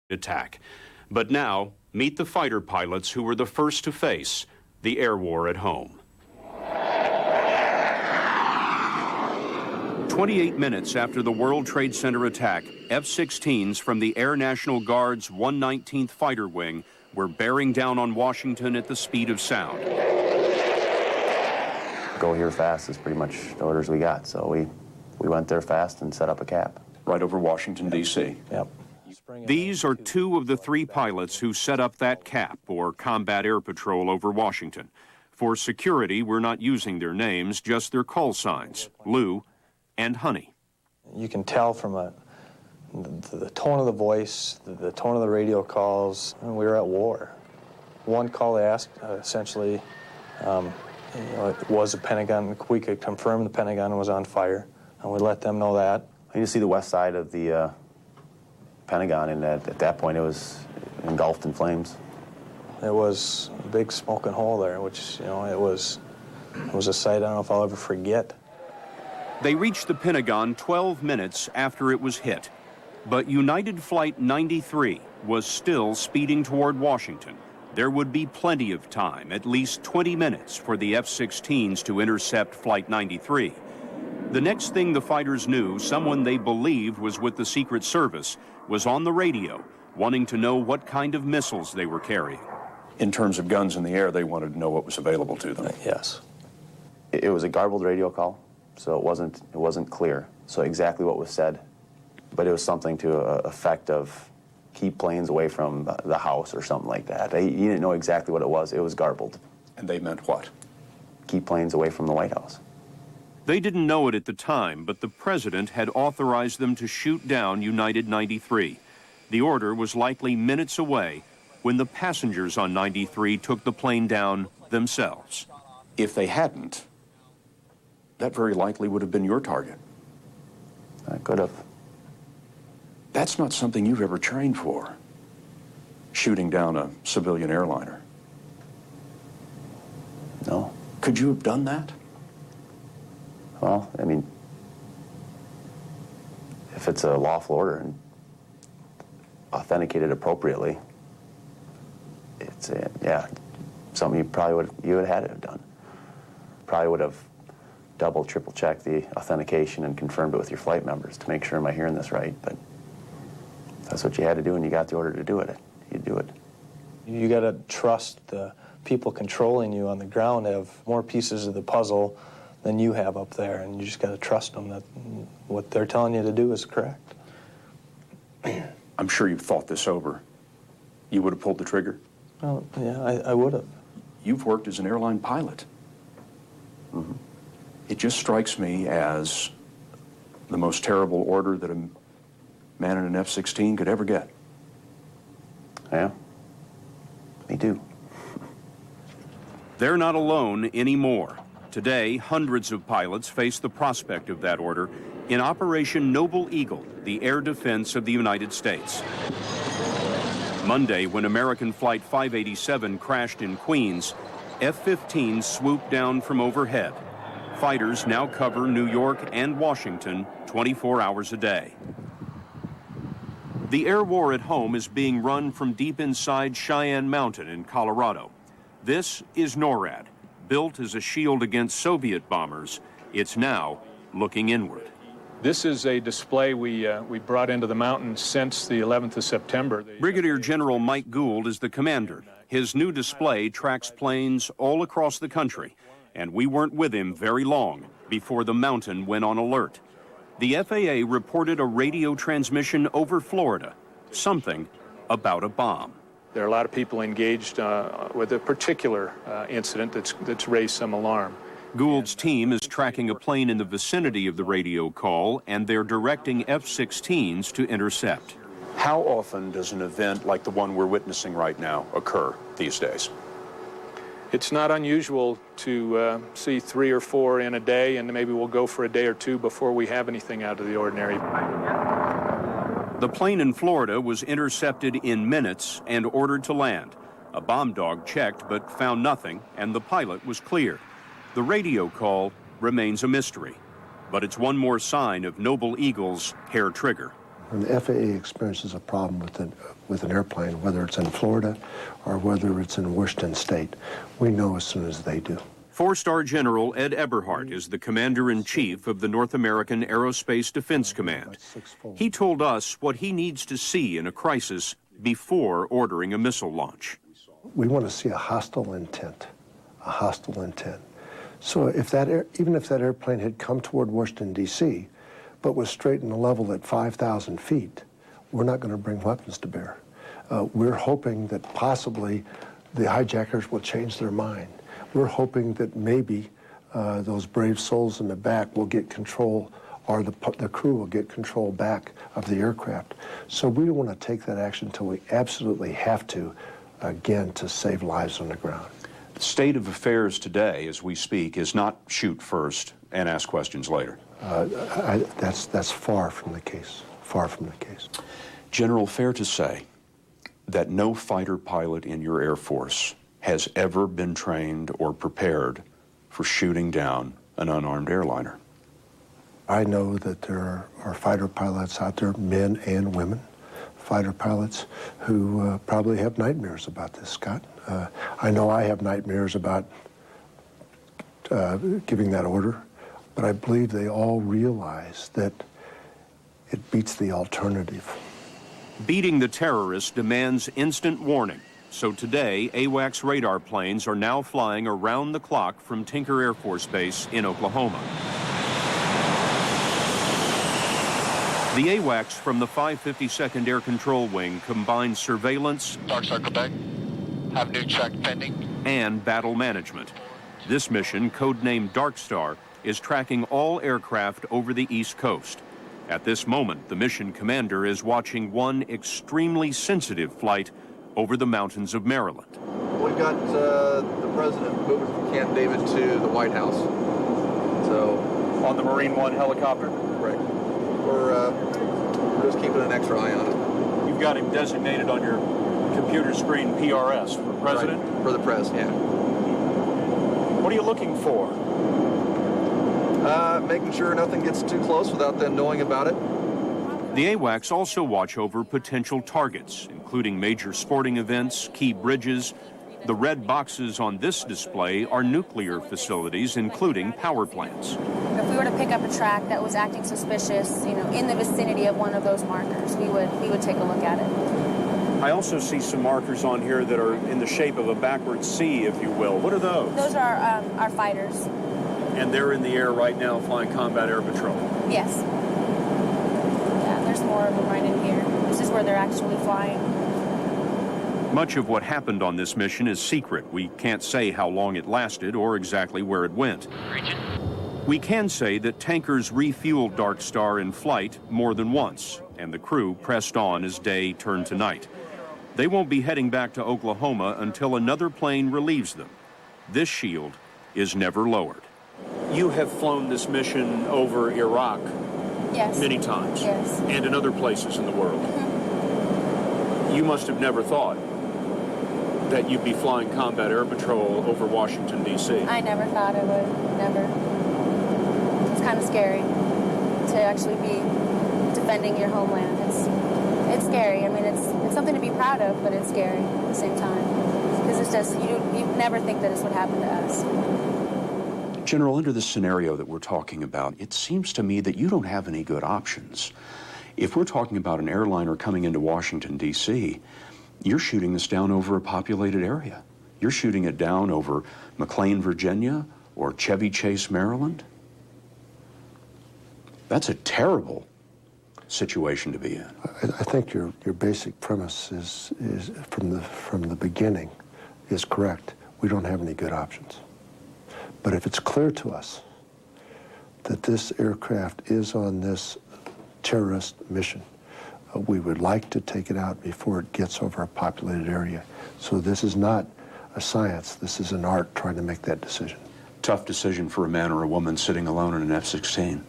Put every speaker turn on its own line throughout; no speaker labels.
attack. But now, meet the fighter pilots who were the first to face the air war at home. 28 minutes after the World Trade Center attack, F-16s from the Air National Guard's 119th Fighter Wing were bearing down on Washington at the speed of sound.
Go here fast is pretty much the orders we got, so we went there fast and set up a cap.
Right over Washington, D.C.
Yep.
These are two of the three pilots who set up that cap, or combat air patrol, over Washington. For security, we're not using their names, just their call signs, Lou and Honey.
You can tell from the tone of the voice, the tone of the radio calls, and we were at war. One call they asked, essentially, it was a Pentagon. We could confirm the Pentagon was on fire, and we let them know that.
You can see the west side of the Pentagon, and at that point it was engulfed in flames.
There was a big smoking hole there, which, it was a sight I don't know if I'll ever forget.
They reached the Pentagon 12 minutes after it was hit. But United Flight 93 was still speeding toward Washington. There would be plenty of time, at least 20 minutes, for the F-16s to intercept Flight 93. The next thing the fighters knew, someone they believed was with the Secret Service was on the radio, wanting to know what kind of missiles they were carrying.
In terms of guns in the air, they wanted to know what was available to them.
Yes.
It was a garbled radio call, so it wasn't clear. So exactly what was said, but it was something to effect of keep planes away from the house or something like that. You didn't know exactly what it was. It was garbled.
And they meant what?
Keep planes away from the White House.
They didn't know it at the time, but the president had authorized them to shoot down United 93. The order was likely minutes away when the passengers on 93 took the plane down themselves.
If they hadn't, that very likely would have been your target.
I could have.
That's not something you've ever trained for, shooting down a civilian airliner.
No.
Could you have done that?
Well, I mean, if it's a lawful order and authenticated appropriately, it's something you probably would have had to have done. Probably would have double, triple checked the authentication and confirmed it with your flight members to make sure, am I hearing this right? But that's what you had to do, and you got the order to do it. You do it.
You got to trust the people controlling you on the ground have more pieces of the puzzle than you have up there, and you just got to trust them that what they're telling you to do is correct.
I'm sure you've thought this over. You would have pulled the trigger?
Well, yeah, I would have.
You've worked as an airline pilot.
Mm-hmm.
It just strikes me as the most terrible order that a man in an F-16 could ever get.
Yeah, me too.
They're not alone anymore. Today, hundreds of pilots face the prospect of that order in Operation Noble Eagle, the air defense of the United States. Monday, when American Flight 587 crashed in Queens, F-15s swooped down from overhead. Fighters now cover New York and Washington 24 hours a day. The air war at home is being run from deep inside Cheyenne Mountain in Colorado. This is NORAD. Built as a shield against Soviet bombers, it's now looking inward.
This is a display we brought into the mountains since the 11th of September.
Brigadier General Mike Gould is the commander. His new display tracks planes all across the country, and we weren't with him very long before the mountain went on alert. The FAA reported a radio transmission over Florida, something about a bomb.
There are a lot of people engaged with a particular incident that's raised some alarm.
Gould's team is tracking a plane in the vicinity of the radio call, and they're directing F-16s to intercept.
How often does an event like the one we're witnessing right now occur these days?
It's not unusual to see 3 or 4 in a day, and maybe we'll go for a day or two before we have anything out of the ordinary.
The plane in Florida was intercepted in minutes and ordered to land. A bomb dog checked but found nothing, and the pilot was cleared. The radio call remains a mystery, but it's one more sign of Noble Eagle's hair trigger.
When the FAA experiences a problem with an airplane, whether it's in Florida or whether it's in Washington State, we know as soon as they do.
Four-star General Ed Eberhart is the Commander-in-Chief of the North American Aerospace Defense Command. He told us what he needs to see in a crisis before ordering a missile launch.
We want to see a hostile intent, a hostile intent. So if that even if that airplane had come toward Washington, D.C., but was straight in the level at 5,000 feet, we're not going to bring weapons to bear. We're hoping that possibly the hijackers will change their mind. We're hoping that maybe those brave souls in the back will get control, or the crew will get control back of the aircraft. So we don't want to take that action until we absolutely have to, again, to save lives on the ground.
The state of affairs today, as we speak, is not shoot first and ask questions later.
That's far from the case, far from the case.
General, fair to say that no fighter pilot in your Air Force has ever been trained or prepared for shooting down an unarmed airliner.
I know that there are fighter pilots out there, men and women, fighter pilots who probably have nightmares about this, Scott. I know I have nightmares about giving that order, but I believe they all realize that it beats the alternative.
Beating the terrorists demands instant warning. So today, AWACS radar planes are now flying around the clock from Tinker Air Force Base in Oklahoma. The AWACS from the 552nd Air Control Wing combine surveillance,
Dark Star Quebec, have new check pending,
and battle management. This mission, codenamed Dark Star, is tracking all aircraft over the East Coast. At this moment, the mission commander is watching one extremely sensitive flight over the mountains of Maryland.
We've got the president moving from Camp David to the White House. So,
On the Marine One helicopter?
right. We're just keeping an extra eye on him.
You've got him designated on your computer screen PRS for president?
Right. For the press, yeah.
What are you looking for?
Making sure nothing gets too close without them knowing about it.
The AWACS also watch over potential targets, including major sporting events, key bridges. The red boxes on this display are nuclear facilities, including power plants.
If we were to pick up a track that was acting suspicious, in the vicinity of one of those markers, we would take a look at it.
I also see some markers on here that are in the shape of a backward C, if you will. What are those?
Those are our fighters.
And they're in the air right now flying combat air patrol.
Yes. Yeah, there's more of them right in here. This is where they're actually flying.
Much of what happened on this mission is secret. We can't say how long it lasted or exactly where it went. We can say that tankers refueled Dark Star in flight more than once, and the crew pressed on as day turned to night. They won't be heading back to Oklahoma until another plane relieves them. This shield is never lowered. You have flown this mission over Iraq
Yes.
many times.
Yes.
And in other places in the world. You must have never thought that you'd be flying combat air patrol over Washington, D.C.
I never thought I would. Never. It's kind of scary to actually be defending your homeland. It's scary. I mean, it's something to be proud of, but it's scary at the same time. Because it's just, you never think that this would happen to us.
General, under the scenario that we're talking about, it seems to me that you don't have any good options. If we're talking about an airliner coming into Washington, D.C., you're shooting this down over a populated area. You're shooting it down over McLean, Virginia, or Chevy Chase, Maryland. That's a terrible situation to be in.
I think your basic premise is from the beginning is correct. We don't have any good options. But if it's clear to us that this aircraft is on this terrorist mission, we would like to take it out before it gets over a populated area. So this is not a science, this is an art trying to make that decision.
Tough decision for a man or a woman sitting alone in an F-16.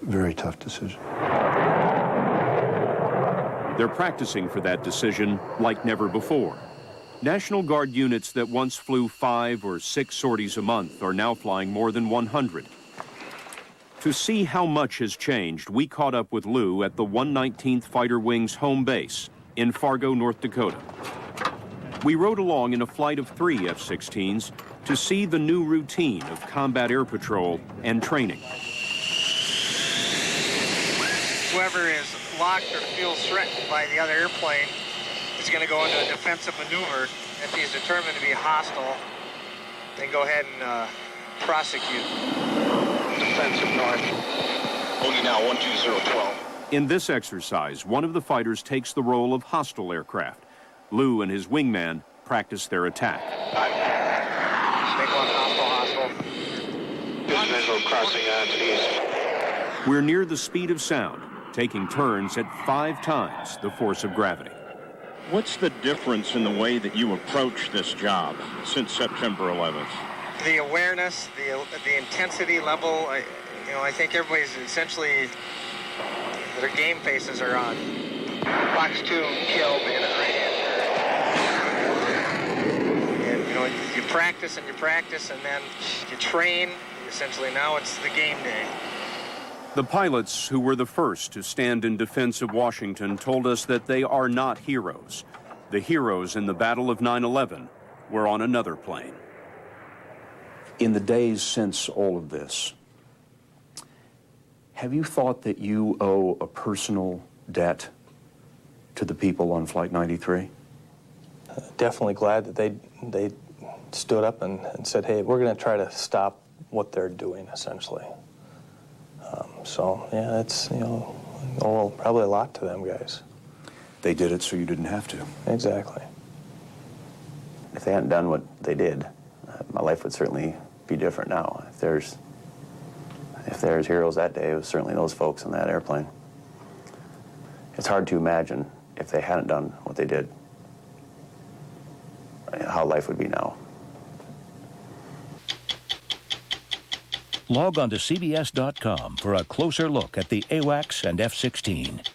Very tough decision.
They're practicing for that decision like never before. National Guard units that once flew 5 or 6 sorties a month are now flying more than 100. To see how much has changed, we caught up with Lou at the 119th Fighter Wing's home base in Fargo, North Dakota. We rode along in a flight of 3 F-16s to see the new routine of combat air patrol and training.
Whoever is locked or feels threatened by the other airplane is going to go into a defensive maneuver. If he's determined to be hostile, then go ahead and prosecute. Defensive north.
Bogey now 12012.
In this exercise, one of the fighters takes the role of hostile aircraft. Lou and his wingman practice their attack.
Snake one, hostile.
This visual crossing to the east.
We're near the speed of sound, taking turns at 5 times the force of gravity.
What's the difference in the way that you approach this job since September 11th?
The awareness, the intensity level, I think everybody's essentially, their game faces are on. Box 2 killed in a right answer. And, you practice and you practice and then you train. Essentially now it's the game day.
The pilots who were the first to stand in defense of Washington told us that they are not heroes. The heroes in the Battle of 9/11 were on another plane.
In the days since all of this, have you thought that you owe a personal debt to the people on Flight 93?
Definitely glad that they stood up and said, hey, we're going to try to stop what they're doing, essentially. So, yeah, it's, owe probably a lot to them guys.
They did it so you didn't have to.
Exactly.
If they hadn't done what they did, my life would certainly be different now. If there's heroes that day, it was certainly those folks on that airplane. It's hard to imagine if they hadn't done what they did, how life would be now.
Log on to CBS.com for a closer look at the AWACS and F-16.